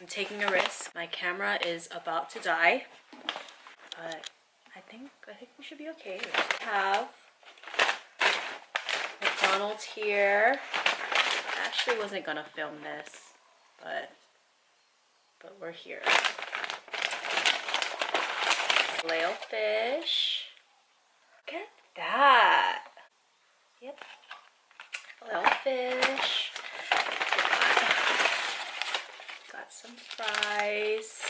I'm taking a risk. My camera is about to die, but I think we should be okay. We have McDonald's here. I actually wasn't gonna film this, but we're here. Lilo fish. Look at that. Yep. Lilo fish. Got some fries.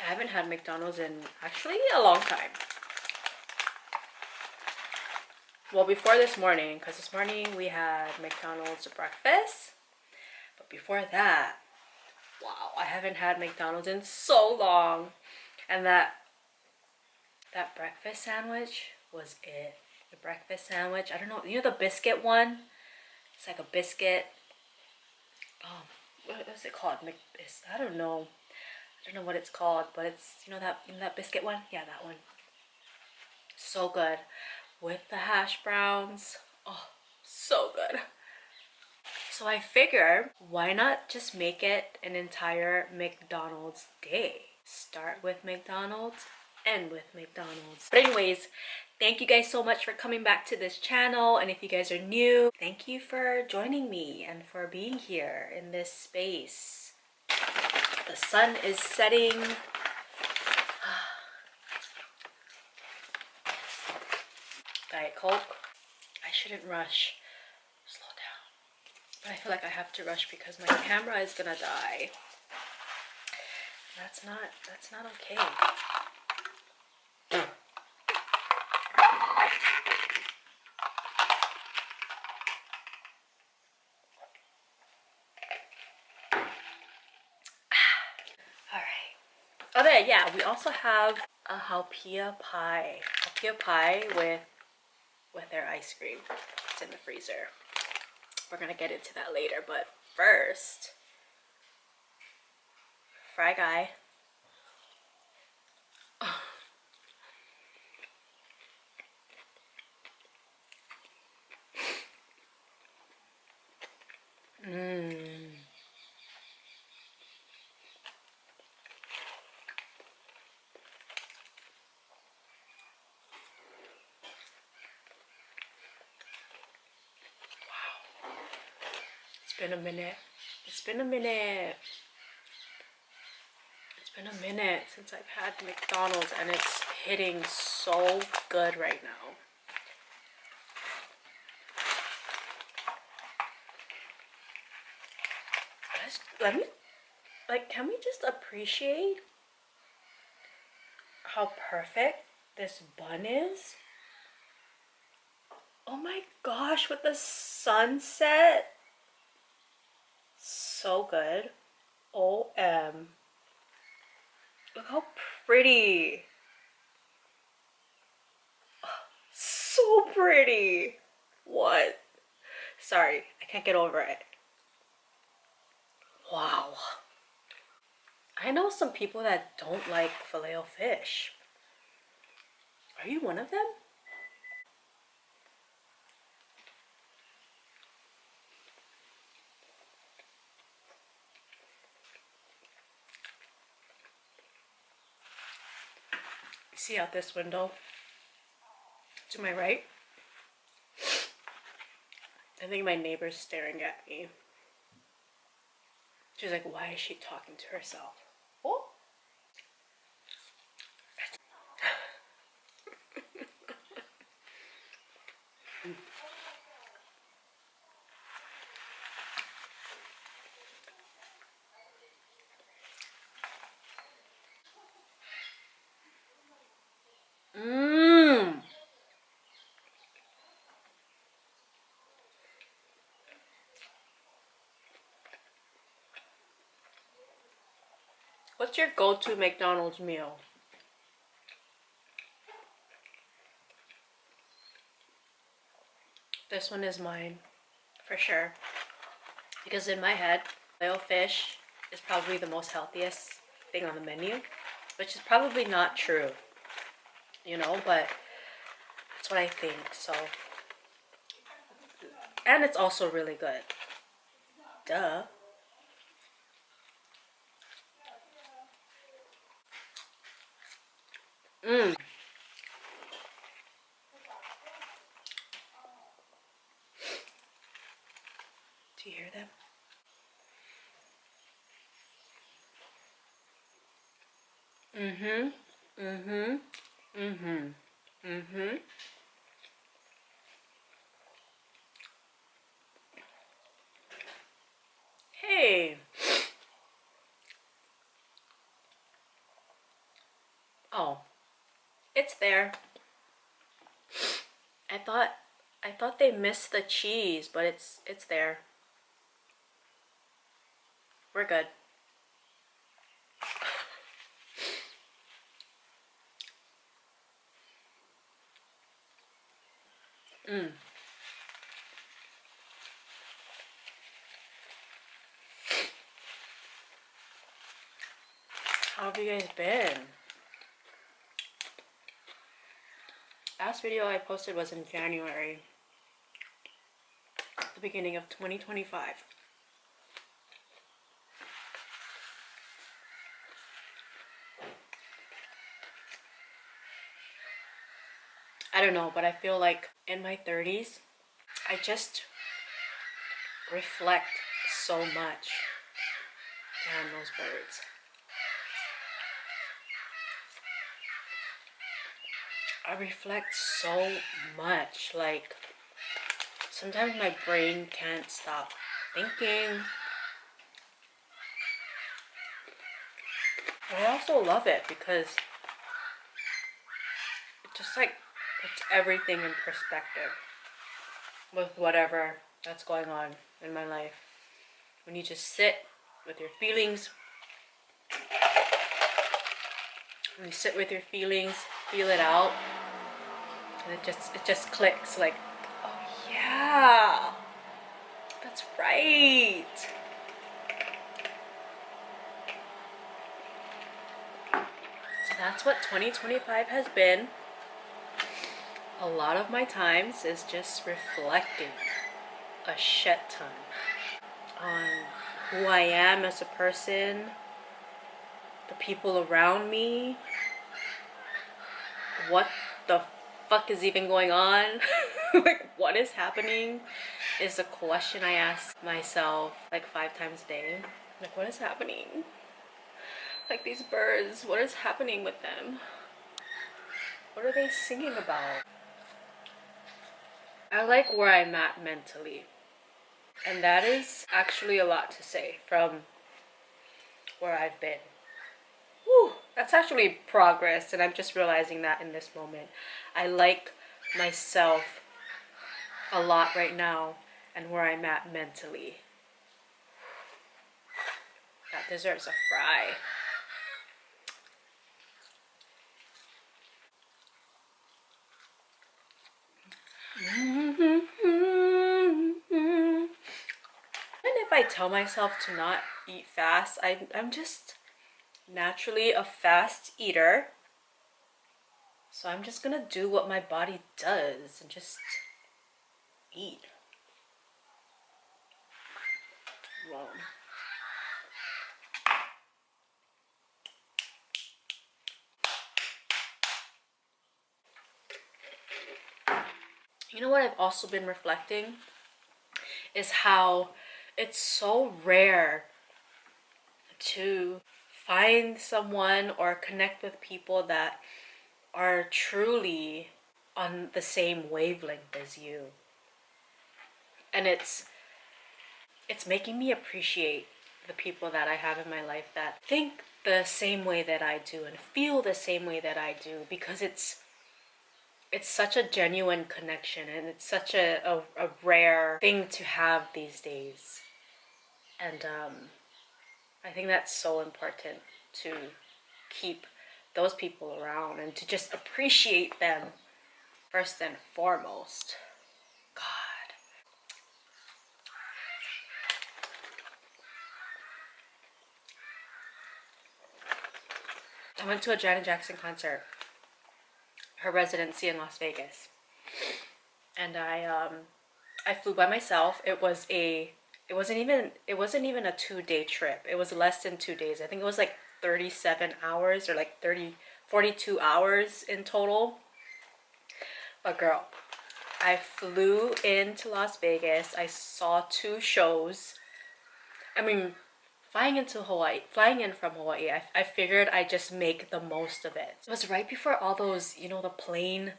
I haven't had McDonald's in actually a long time. Well, before this morning, because this morning we had McDonald's breakfast. But before that, wow, I haven't had McDonald's in so long. And that breakfast sandwich was it. The breakfast sandwich, I don't know, you know the biscuit one? It's like a biscuit. What is it called? I don't know. I don't know what it's called, but it's, you know that biscuit one? Yeah, that one. So good. With the hash browns. Oh, so good. So I figured, why not just make it an entire McDonald's day? Start with McDonald's, end with McDonald's. But anyways, thank you guys so much for coming back to this channel. And if you guys are new, thank you for joining me and for being here in this space. The sun is setting. Diet Coke. I shouldn't rush. Slow down. But I feel like I have to rush because my camera is gonna die. That's not okay. Oh, there, yeah, we also have a Haupia pie. Haupia pie with their ice cream. It's in the freezer. We're gonna get into that later, but first, Fry Guy. It's been a minute. It's been a minute. It's been a minute since I've had McDonald's and it's hitting so good right now. Let me, like, can we just appreciate how perfect this bun is? Oh my gosh, with the sunset. So good. OM. Look how pretty. So pretty. What? Sorry, I can't get over it. Wow. I know some people that don't like filet-o-fish. Are you one of them? See out this window to my right? I think my neighbor's staring at me. She's like, why is she talking to herself? Oh. What's your go-to McDonald's meal? This one is mine, for sure. Because in my head, filet fish is probably the most healthiest thing on the menu, which is probably not true, you know, but that's what I think. So, and it's also really good. Duh. Mmm. Do you hear them? Mm-hmm. Mm-hmm. Mm-hmm. Mm-hmm. Hey. Oh, it's there. I thought I thought they missed the cheese, but it's there. We're good. Mm. How have you guys been? Last video I posted was in January, the beginning of 2025. I don't know, but I feel like in my 30s, I just reflect so much. Damn those birds. I reflect so much. Like, sometimes my brain can't stop thinking. But I also love it because it just like puts everything in perspective with whatever that's going on in my life. When you just sit with your feelings, when you sit with your feelings, feel it out, and it just clicks like, oh yeah, that's right. So that's what 2025 has been. A lot of my times is just reflecting a shit ton on who I am as a person, the people around me, what the fuck is even going on? Like, what is happening is a question I ask myself like 5 times a day. Like, what is happening? Like, these birds, what is happening with them? What are they singing about? I like where I'm at mentally. And that is actually a lot to say from where I've been. Whew, that's actually progress, and I'm just realizing that in this moment. I like myself a lot right now and where I'm at mentally. That deserves a fry. Even if I tell myself to not eat fast, I'm just naturally a fast eater. So I'm just gonna do what my body does and just eat. Wow. You know what I've also been reflecting is how it's so rare to find someone or connect with people that are truly on the same wavelength as you. And it's making me appreciate the people that I have in my life that think the same way that I do and feel the same way that I do, because it's such a genuine connection, and it's such a rare thing to have these days. And I think that's so important to keep those people around and to just appreciate them first and foremost. God. I went to a Janet Jackson concert, her residency in Las Vegas, and I flew by myself. It wasn't even a 2-day trip. It was less than 2 days. I think it was like 37 hours or like 42 hours in total. But girl, I flew into Las Vegas. I saw 2 shows. I mean, flying in from Hawaii, I figured I'd just make the most of it. It was right before all those, you know, the plane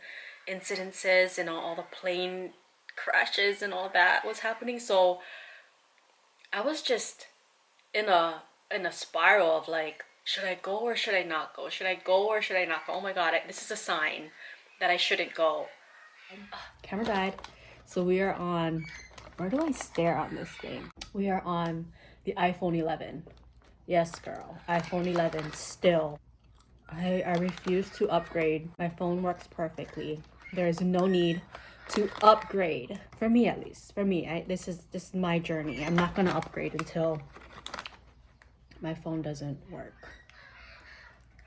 incidences and all the plane crashes and all that was happening. So I was just in a spiral of like, should I go or should I not go? Should I go or should I not go? Oh my god, this is a sign that I shouldn't go. Camera died. So we are on, where do I stare on this thing? We are on the iPhone 11. Yes, girl, iPhone 11 still. I refuse to upgrade. My phone works perfectly. There is no need to upgrade. For me, at least. For me, this is my journey. I'm not gonna upgrade until my phone doesn't work.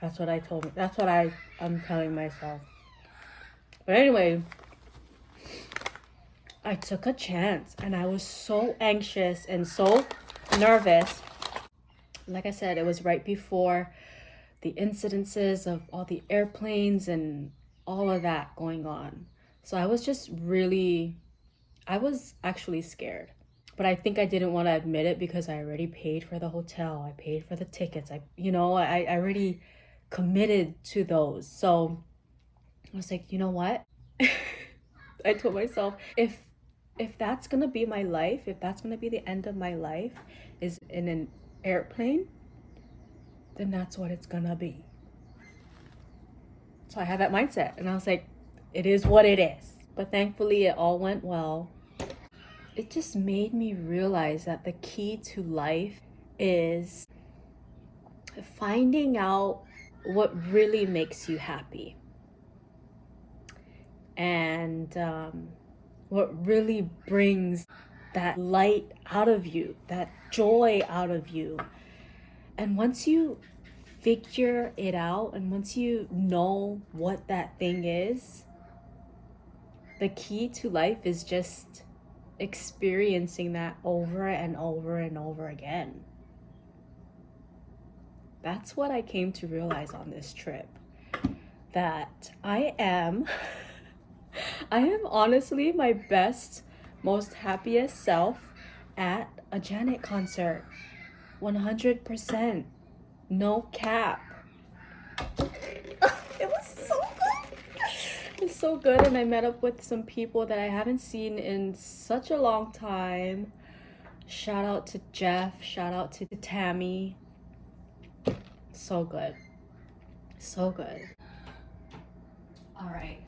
That's what I told me. That's what I'm telling myself. But anyway, I took a chance and I was so anxious and so nervous. Like I said, it was right before the incidences of all the airplanes and all of that going on. So I was actually scared. But I think I didn't want to admit it because I already paid for the hotel. I paid for the tickets. I already committed to those. So I was like, you know what? I told myself, if that's gonna be my life, if that's gonna be the end of my life, is in an airplane, then that's what it's gonna be. So I had that mindset and I was like, it is what it is. But thankfully it all went well. It just made me realize that the key to life is finding out what really makes you happy. And what really brings that light out of you, that joy out of you. And once you figure it out and once you know what that thing is, the key to life is just experiencing that over and over and over again. That's what I came to realize on this trip. That I am honestly my best, most happiest self at a Janet concert. 100%. No cap. It was so good. It was so good, and I met up with some people that I haven't seen in such a long time. Shout out to Jeff. Shout out to Tammy. So good. So good. All right.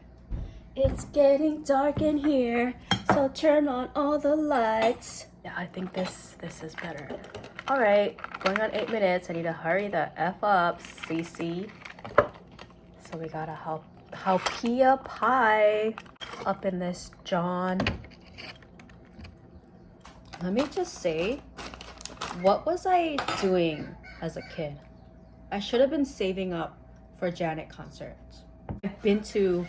It's getting dark in here, so turn on all the lights. Yeah, I think this is better. All right, going on 8 minutes. I need to hurry the F up, Cece. So we got a Haupia pie up in this John. Let me just say, what was I doing as a kid? I should have been saving up for Janet concerts. I've been to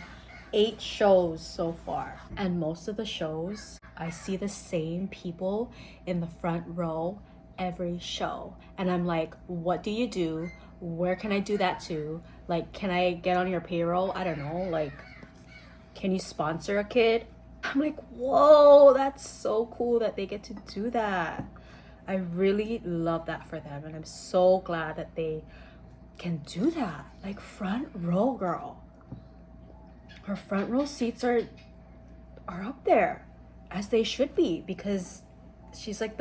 8 shows so far, and most of the shows I see the same people in the front row every show, and I'm like, what do you do? Where can I do that to? Like, can I get on your payroll? I don't know, like, can you sponsor a kid? I'm like, whoa, that's so cool that they get to do that. I really love that for them, and I'm so glad that they can do that. Like, front row, girl. Her front row seats are up there, as they should be, because she's like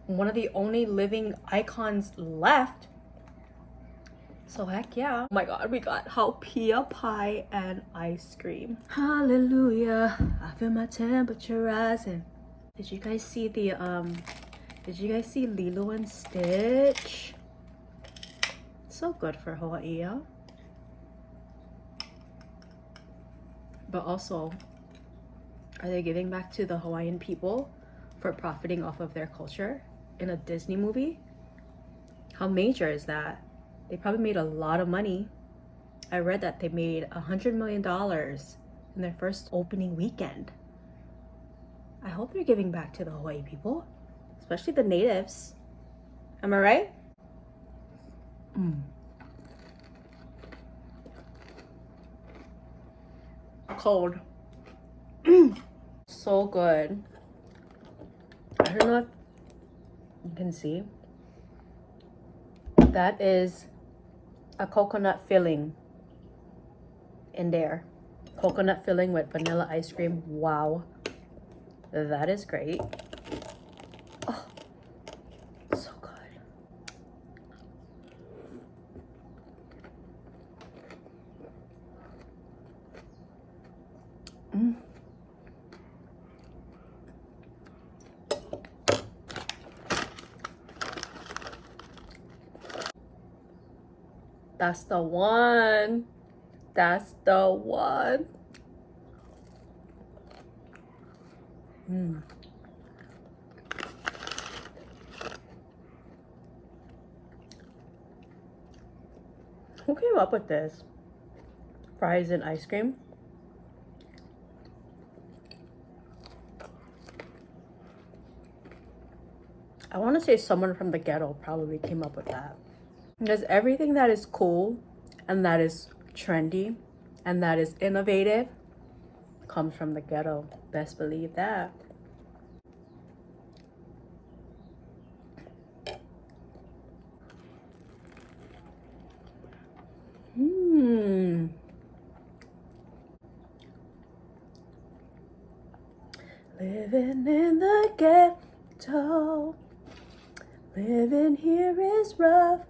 one of the only living icons left. So heck yeah. Oh my god, we got Haupia pie and ice cream. Hallelujah, I feel my temperature rising. Did you guys see Lilo and Stitch? So good for Hawaii. But also, are they giving back to the Hawaiian people for profiting off of their culture in a Disney movie? How major is that? They probably made a lot of money. I read that they made $100 million in their first opening weekend. I hope they're giving back to the Hawaii people, especially the natives. Am I right? Cold. So good. I don't know if you can see. That is a coconut filling in there. Coconut filling with vanilla ice cream. Wow. That is great. Oh, so good. That's the one. That's the one. Who came up with this? Fries and ice cream? I want to say someone from the ghetto probably came up with that. Because everything that is cool and that is trendy and that is innovative comes from the ghetto. Best believe that. Living in the ghetto. Living here is rough,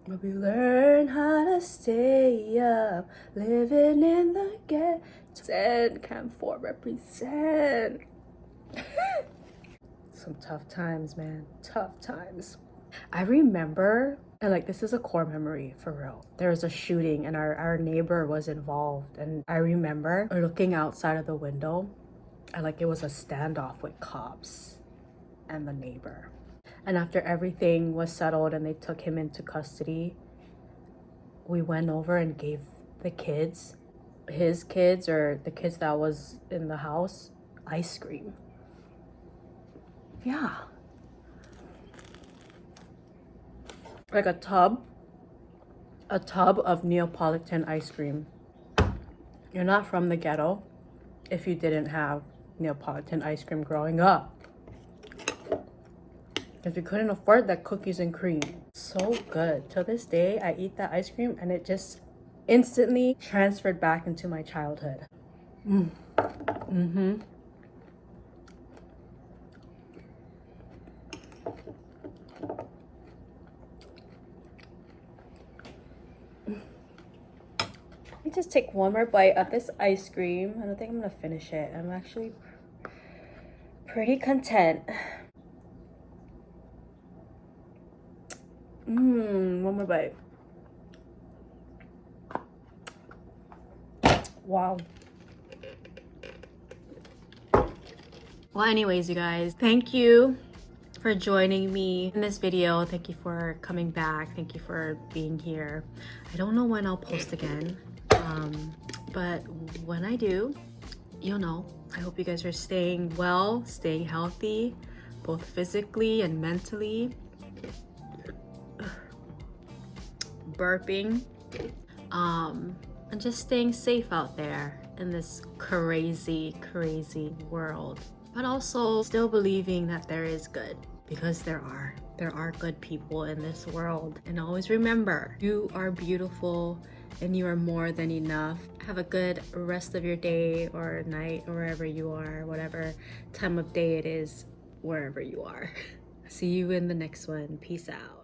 but we learn how to stay up. Living in the ghetto. Camp 4 represent. Some tough times, man. Tough times. I remember, and like this is a core memory for real. There was a shooting and our neighbor was involved. And I remember looking outside of the window and like it was a standoff with cops and the neighbor. And after everything was settled and they took him into custody, we went over and gave the kids, his kids or the kids that was in the house, ice cream. Yeah. Like a tub of Neapolitan ice cream. You're not from the ghetto if you didn't have Neapolitan ice cream growing up. Because we couldn't afford that cookies and cream. So good. To this day, I eat that ice cream and it just instantly transferred back into my childhood. Let me just take one more bite of this ice cream. I don't think I'm gonna finish it. I'm actually pretty content. One more bite. Wow. Well, anyways, you guys, thank you for joining me in this video. Thank you for coming back. Thank you for being here. I don't know when I'll post again, but when I do, you'll know. I hope you guys are staying well, staying healthy, both physically and mentally. Burping, and just staying safe out there in this crazy world, but also still believing that there is good, because there are good people in this world. And always remember, you are beautiful and you are more than enough. Have a good rest of your day or night, or wherever you are, whatever time of day it is, wherever you are. See you in the next one. Peace out.